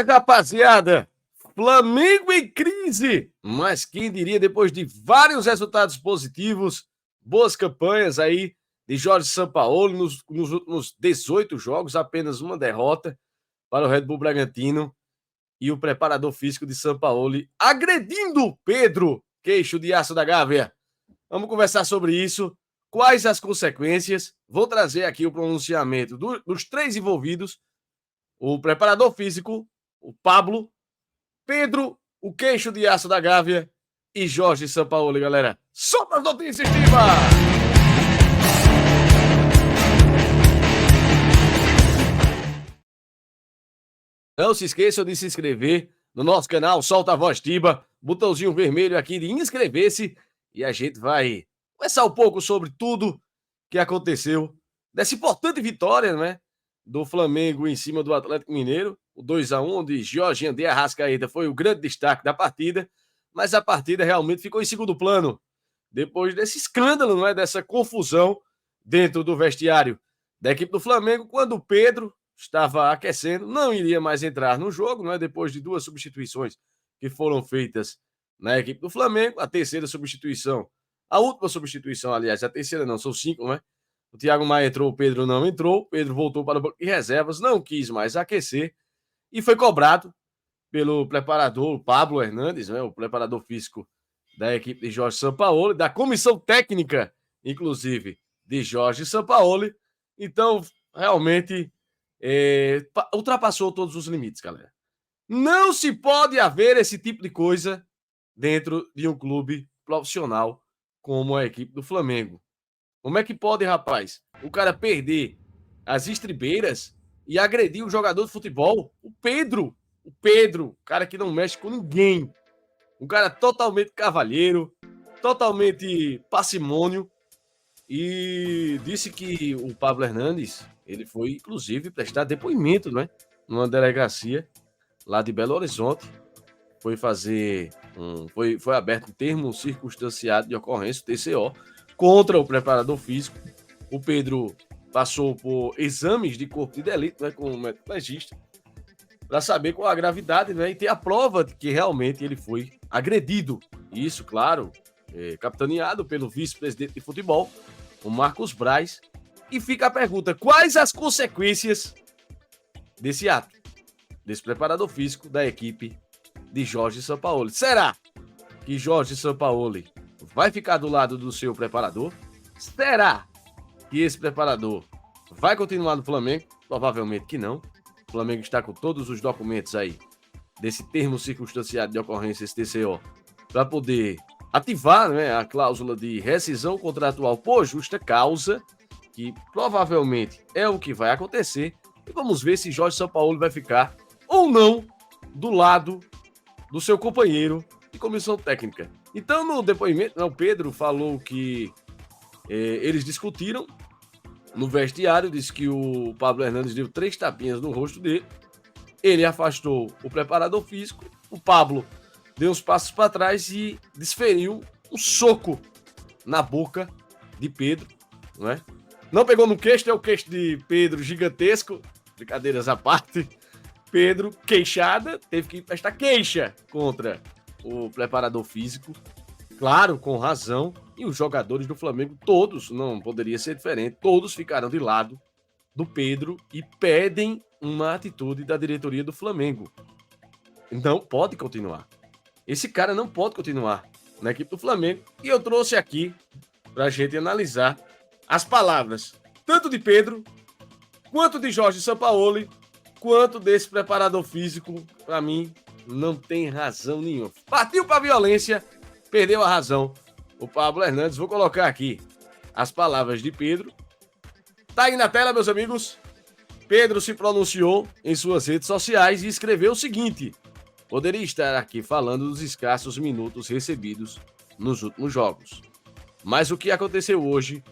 Rapaziada, Flamengo em crise, mas quem diria depois de vários resultados positivos, boas campanhas aí de Jorge Sampaoli nos últimos 18 jogos, apenas uma derrota para o Red Bull Bragantino e o preparador físico de Sampaoli agredindo Pedro, queixo de aço da Gávea. Vamos conversar sobre isso, quais as consequências, vou trazer aqui o pronunciamento dos três envolvidos, o preparador físico, o Pablo, Pedro, o queixo de aço da Gávea e Jorge Sampaoli, galera. Solta as notícias, Diva! Não se esqueçam de se inscrever no nosso canal Solta a Voz Tiba, botãozinho vermelho aqui de inscrever-se e a gente vai conversar um pouco sobre tudo que aconteceu dessa importante vitória, né, do Flamengo em cima do Atlético Mineiro, o 2-1, onde Jorginho de Arrascaeta foi o grande destaque da partida, mas a partida realmente ficou em segundo plano, depois desse escândalo, não é, dessa confusão dentro do vestiário da equipe do Flamengo, quando o Pedro estava aquecendo, não iria mais entrar no jogo, não é, depois de duas substituições que foram feitas na equipe do Flamengo, a terceira substituição, a última substituição, aliás, a terceira não, são 5, né? O Thiago Maia entrou, o Pedro não entrou, o Pedro voltou para o banco de reservas, não quis mais aquecer e foi cobrado pelo preparador, o Pablo Hernandes, né, o preparador físico da equipe de Jorge Sampaoli, da comissão técnica, inclusive, de Jorge Sampaoli. Então, realmente, ultrapassou todos os limites, galera. Não se pode haver esse tipo de coisa dentro de um clube profissional como a equipe do Flamengo. Como é que pode, rapaz, o cara perder as estribeiras e agredir o jogador de futebol? O Pedro, cara que não mexe com ninguém. Um cara totalmente cavalheiro, totalmente parcimônio. E disse que o Pablo Hernandes, ele foi, inclusive, prestar depoimento, né? Numa delegacia lá de Belo Horizonte. Foi fazer foi aberto um termo circunstanciado de ocorrência, TCO, contra o preparador físico. O Pedro passou por exames de corpo de delito, né, com o médico legista, para saber qual a gravidade, né, e ter a prova de que realmente ele foi agredido. Isso, claro, capitaneado pelo vice-presidente de futebol, o Marcos Braz. E fica a pergunta: quais as consequências desse ato, desse preparador físico da equipe de Jorge Sampaoli? Será que Jorge Sampaoli vai ficar do lado do seu preparador? Será que esse preparador vai continuar no Flamengo? Provavelmente que não. O Flamengo está com todos os documentos aí desse termo circunstanciado de ocorrência, esse TCO, para poder ativar, né, a cláusula de rescisão contratual por justa causa, que provavelmente é o que vai acontecer. E vamos ver se Jorge Sampaoli vai ficar ou não do lado do seu companheiro de comissão técnica. Então, no depoimento, o Pedro falou que eles discutiram no vestiário, disse que o Pablo Hernandes deu 3 tapinhas no rosto dele, ele afastou o preparador físico, o Pablo deu uns passos para trás e desferiu um soco na boca de Pedro, não é? Não pegou no queixo, é o queixo de Pedro gigantesco, brincadeiras à parte. Pedro, queixada, teve que prestar queixa contra o preparador físico, claro, com razão, e os jogadores do Flamengo, todos, não poderia ser diferente, todos ficaram de lado do Pedro e pedem uma atitude da diretoria do Flamengo. Não pode continuar. Esse cara não pode continuar na equipe do Flamengo. E eu trouxe aqui para a gente analisar as palavras, tanto de Pedro, quanto de Jorge Sampaoli, quanto desse preparador físico. Para mim, não tem razão nenhuma. Partiu para a violência, perdeu a razão. O Pablo Hernandes, vou colocar aqui as palavras de Pedro. Tá aí na tela, meus amigos. Pedro se pronunciou em suas redes sociais e escreveu o seguinte: poderia estar aqui falando dos escassos minutos recebidos nos últimos jogos, mas o que aconteceu hoje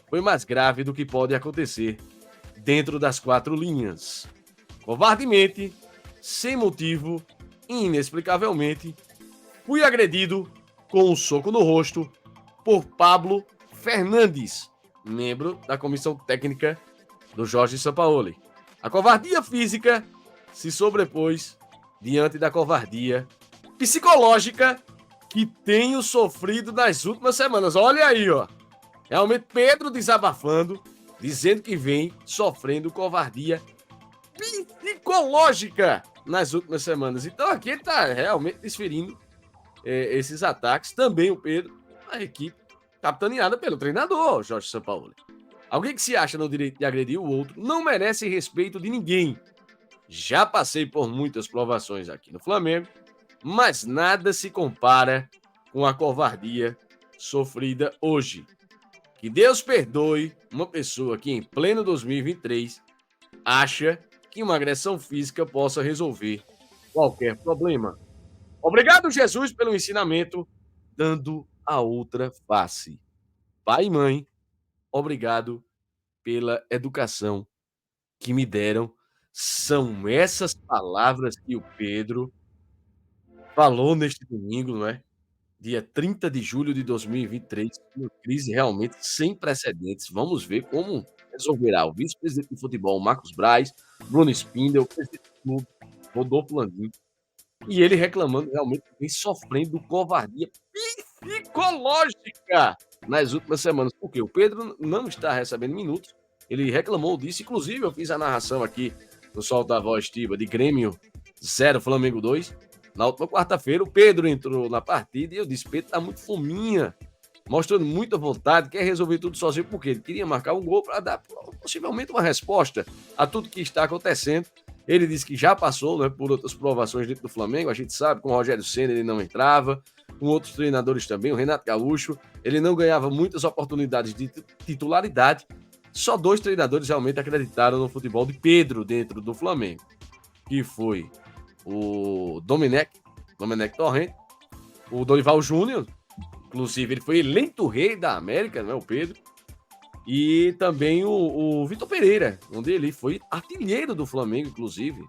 foi mais grave do que pode acontecer dentro das 4 linhas. Covardemente, sem motivo e inexplicavelmente, fui agredido com um soco no rosto por Pablo Fernandes, membro da comissão técnica do Jorge Sampaoli. A covardia física se sobrepôs diante da covardia psicológica que tenho sofrido nas últimas semanas. Olha aí, ó. Realmente Pedro desabafando, dizendo que vem sofrendo covardia psicológica nas últimas semanas. Então aqui ele está realmente desferindo esses ataques. Também o Pedro, a equipe capitaneada pelo treinador Jorge Sampaoli. Alguém que se acha no direito de agredir o outro não merece respeito de ninguém. Já passei por muitas provações aqui no Flamengo, mas nada se compara com a covardia sofrida hoje. Que Deus perdoe uma pessoa que em pleno 2023 acha que uma agressão física possa resolver qualquer problema. Obrigado, Jesus, pelo ensinamento, dando a outra face. Pai e mãe, obrigado pela educação que me deram. São essas palavras que o Pedro falou neste domingo, não é? Dia 30 de julho de 2023, uma crise realmente sem precedentes. Vamos ver como resolverá o vice-presidente de futebol, Marcos Braz, Bruno Spindel, o presidente do clube, Rodolfo Landim, e ele reclamando realmente que vem sofrendo covardia psicológica nas últimas semanas, porque o Pedro não está recebendo minutos, ele reclamou disso, inclusive eu fiz a narração aqui no Solta a Voz Tiba de Grêmio 0, Flamengo 2, na última quarta-feira o Pedro entrou na partida e eu disse, Pedro tá muito fominha, mostrando muita vontade, quer resolver tudo sozinho, porque ele queria marcar um gol para dar possivelmente uma resposta a tudo que está acontecendo. Ele disse que já passou, né, por outras provações dentro do Flamengo, a gente sabe, com o Rogério Ceni ele não entrava, com outros treinadores também, o Renato Gaúcho, ele não ganhava muitas oportunidades de titularidade. Só 2 treinadores realmente acreditaram no futebol de Pedro dentro do Flamengo, que foi o Domenech Torrent, o Dorival Júnior, inclusive ele foi eleito rei da América, né, o Pedro, e também o Vitor Pereira, onde ele foi artilheiro do Flamengo, inclusive,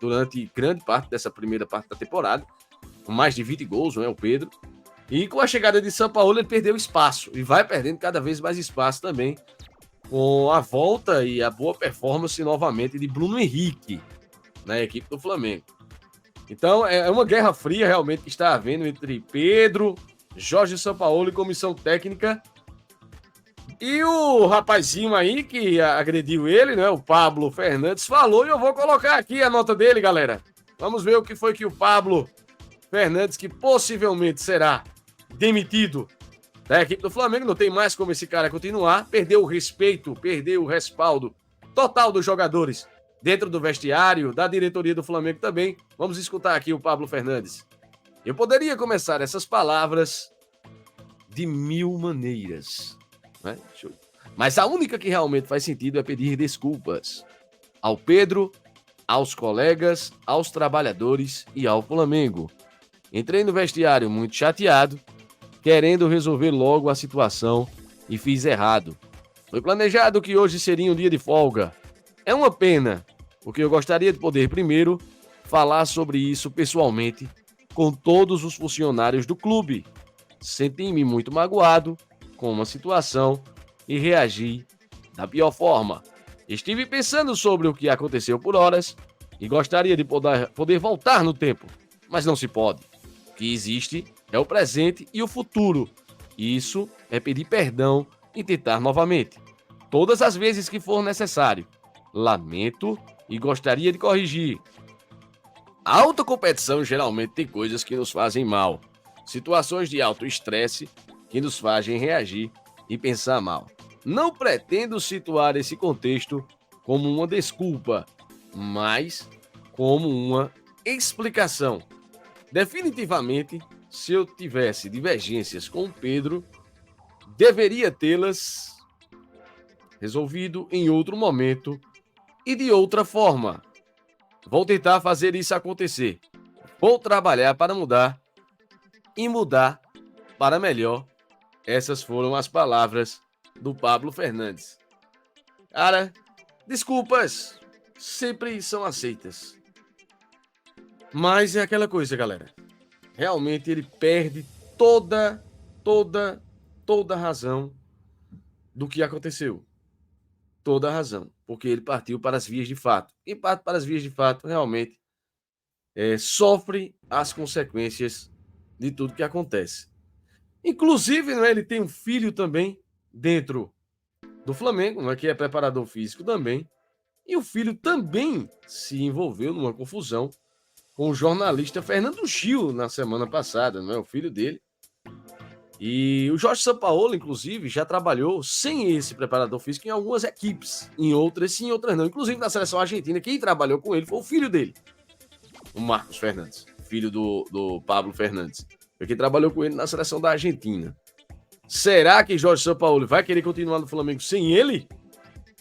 durante grande parte dessa primeira parte da temporada, com mais de 20 gols, não é, o Pedro. E com a chegada de Sampaoli, ele perdeu espaço, e vai perdendo cada vez mais espaço também, com a volta e a boa performance novamente de Bruno Henrique, na equipe do Flamengo. Então, é uma guerra fria realmente que está havendo entre Pedro, Jorge Sampaoli e comissão técnica. E o rapazinho aí que agrediu ele, né, o Pablo Fernandes, falou, e eu vou colocar aqui a nota dele, galera. Vamos ver o que foi que o Pablo Fernandes, que possivelmente será demitido da equipe do Flamengo, não tem mais como esse cara continuar, perdeu o respeito, perdeu o respaldo total dos jogadores dentro do vestiário, da diretoria do Flamengo também. Vamos escutar aqui o Pablo Fernandes. Eu poderia começar essas palavras de 1000 maneiras, né? Mas a única que realmente faz sentido é pedir desculpas ao Pedro, aos colegas, aos trabalhadores e ao Flamengo. Entrei no vestiário muito chateado, querendo resolver logo a situação e fiz errado. Foi planejado que hoje seria um dia de folga. É uma pena, porque eu gostaria de poder primeiro falar sobre isso pessoalmente com todos os funcionários do clube. Senti-me muito magoado com uma situação e reagi da pior forma. Estive pensando sobre o que aconteceu por horas e gostaria de poder voltar no tempo, mas não se pode. O que existe é o presente e o futuro. Isso é pedir perdão e tentar novamente, todas as vezes que for necessário. Lamento e gostaria de corrigir. A alta competição geralmente tem coisas que nos fazem mal, situações de alto estresse que nos fazem reagir e pensar mal. Não pretendo situar esse contexto como uma desculpa, mas como uma explicação. Definitivamente, se eu tivesse divergências com o Pedro, deveria tê-las resolvido em outro momento e de outra forma. Vou tentar fazer isso acontecer. Vou trabalhar para mudar e mudar para melhor. Essas foram as palavras do Pablo Fernandes. Cara, desculpas sempre são aceitas. Mas é aquela coisa, galera. Realmente ele perde toda a razão do que aconteceu. Toda a razão. porque ele partiu para as vias de fato. Quem parte para as vias de fato realmente sofre as consequências de tudo que acontece. Inclusive, né, ele tem um filho também dentro do Flamengo, né, que é preparador físico também, e o filho também se envolveu numa confusão com o jornalista Fernando Gil na semana passada, não é? O filho dele. E o Jorge Sampaoli, inclusive, já trabalhou sem esse preparador físico em algumas equipes, em outras sim, em outras não. Inclusive na seleção argentina, quem trabalhou com ele foi o filho dele, o Marcos Fernandes, filho do Pablo Fernandes. Foi quem trabalhou com ele na seleção da Argentina. Será que Jorge Sampaoli vai querer continuar no Flamengo sem ele?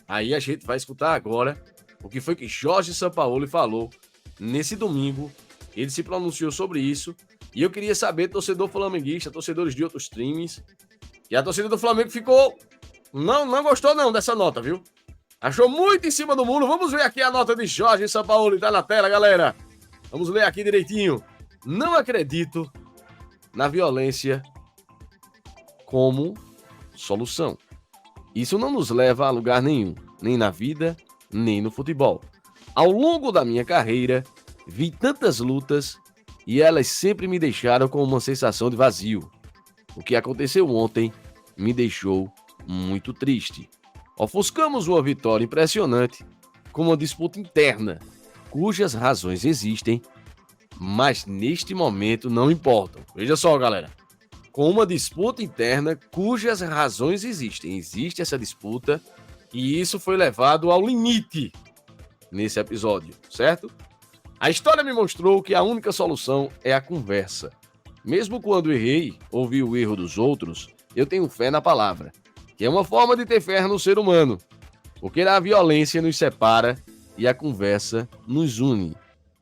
Aí a gente vai escutar agora o que foi que Jorge Sampaoli falou nesse domingo. Ele se pronunciou sobre isso. E eu queria saber, torcedor flamenguista, torcedores de outros times, e a torcida do Flamengo ficou... Não gostou não dessa nota, viu? Achou muito em cima do muro. Vamos ver aqui a nota de Jorge Sampaoli. Tá na tela, galera. Vamos ler aqui direitinho. Não acredito na violência como solução. Isso não nos leva a lugar nenhum, nem na vida, nem no futebol. Ao longo da minha carreira, vi tantas lutas e elas sempre me deixaram com uma sensação de vazio. O que aconteceu ontem me deixou muito triste. Ofuscamos uma vitória impressionante com uma disputa interna, cujas razões existem, mas neste momento não importam. Veja só, galera. Com uma disputa interna cujas razões existem. Existe essa disputa e isso foi levado ao limite nesse episódio, certo? A história me mostrou que a única solução é a conversa. Mesmo quando errei, ouvi o erro dos outros, eu tenho fé na palavra, que é uma forma de ter fé no ser humano, porque a violência nos separa e a conversa nos une.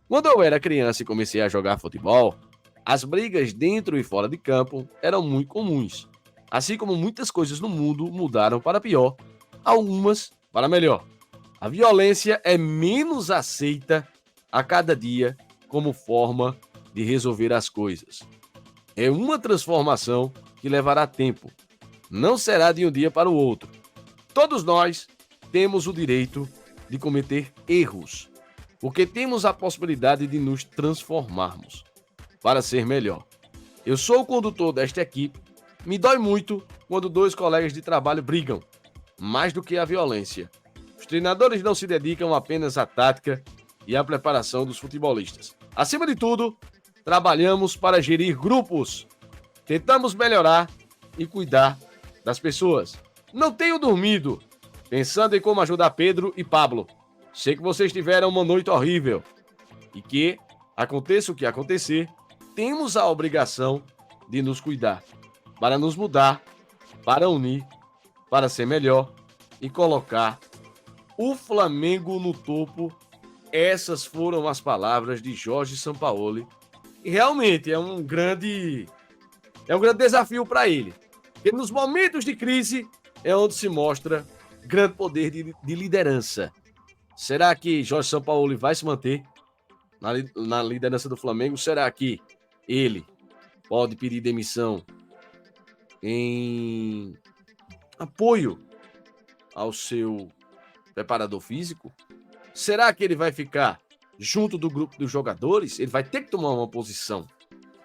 Quando eu era criança e comecei a jogar futebol, as brigas dentro e fora de campo eram muito comuns, assim como muitas coisas no mundo mudaram para pior, algumas para melhor. A violência é menos aceita a cada dia como forma de resolver as coisas. É uma transformação que levará tempo. Não será de um dia para o outro. Todos nós temos o direito de cometer erros, porque temos a possibilidade de nos transformarmos para ser melhor. Eu sou o condutor desta equipe. Me dói muito quando dois colegas de trabalho brigam, mais do que a violência. Os treinadores não se dedicam apenas à tática e à preparação dos futebolistas. Acima de tudo, trabalhamos para gerir grupos. Tentamos melhorar e cuidar das pessoas. Não tenho dormido, pensando em como ajudar Pedro e Pablo. Sei que vocês tiveram uma noite horrível e que, aconteça o que acontecer, temos a obrigação de nos cuidar, para nos mudar, para unir, para ser melhor e colocar o Flamengo no topo. Essas foram as palavras de Jorge Sampaoli. E realmente é um grande desafio para ele. Porque nos momentos de crise é onde se mostra grande poder de liderança. Será que Jorge Sampaoli vai se manter na liderança do Flamengo? Será que ele pode pedir demissão em apoio ao seu preparador físico? Será que ele vai ficar junto do grupo dos jogadores? Ele vai ter que tomar uma posição.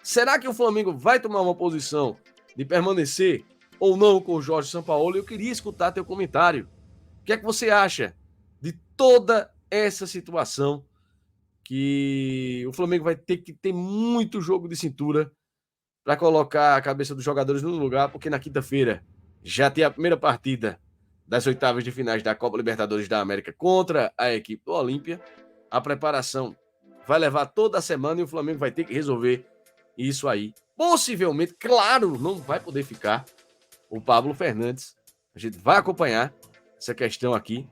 Será que o Flamengo vai tomar uma posição de permanecer ou não com o Jorge Sampaoli? Eu queria escutar teu comentário. O que é que você acha de toda essa situação que o Flamengo vai ter que ter muito jogo de cintura para colocar a cabeça dos jogadores no lugar, porque na quinta-feira já tem a primeira partida das oitavas de finais da Copa Libertadores da América contra a equipe do Olímpia. A preparação vai levar toda a semana e o Flamengo vai ter que resolver isso aí. Possivelmente, claro, não vai poder ficar o Pablo Fernandes. A gente vai acompanhar essa questão aqui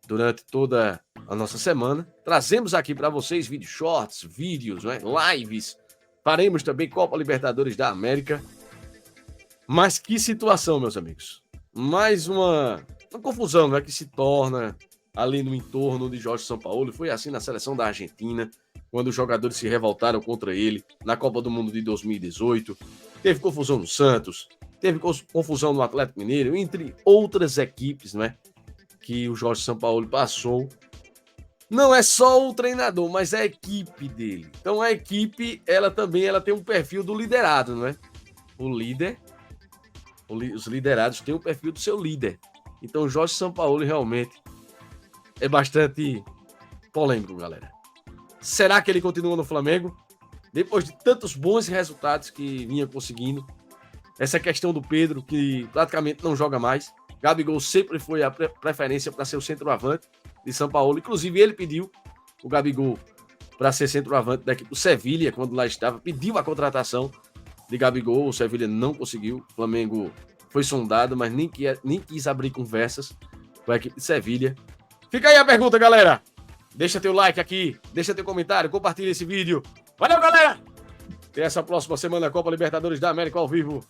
durante toda a nossa semana. Trazemos aqui para vocês vídeos shorts, vídeos, né, lives. Faremos também Copa Libertadores da América. Mas que situação, meus amigos. Mais uma confusão, né, que se torna ali no entorno de Jorge Sampaoli. Foi assim na seleção da Argentina, quando os jogadores se revoltaram contra ele na Copa do Mundo de 2018. Teve confusão no Santos, teve confusão no Atlético Mineiro, entre outras equipes, né, que o Jorge Sampaoli passou, não é só o treinador, mas a equipe dele. Então a equipe, ela também tem um perfil do liderado, não é? O líder, os liderados têm o perfil do seu líder. Então o Jorge Sampaoli realmente é bastante polêmico, galera. Será que ele continua no Flamengo? Depois de tantos bons resultados que vinha conseguindo, essa questão do Pedro, que praticamente não joga mais. Gabigol sempre foi a preferência para ser o centroavante de São Paulo. Inclusive, ele pediu o Gabigol para ser centroavante da equipe do Sevilha, quando lá estava. Pediu a contratação de Gabigol. O Sevilha não conseguiu. O Flamengo foi sondado, mas nem quis abrir conversas com a equipe de Sevilha. Fica aí a pergunta, galera. Deixa teu like aqui, deixa teu comentário, compartilha esse vídeo. Valeu, galera! Até essa próxima semana, Copa Libertadores da América ao vivo.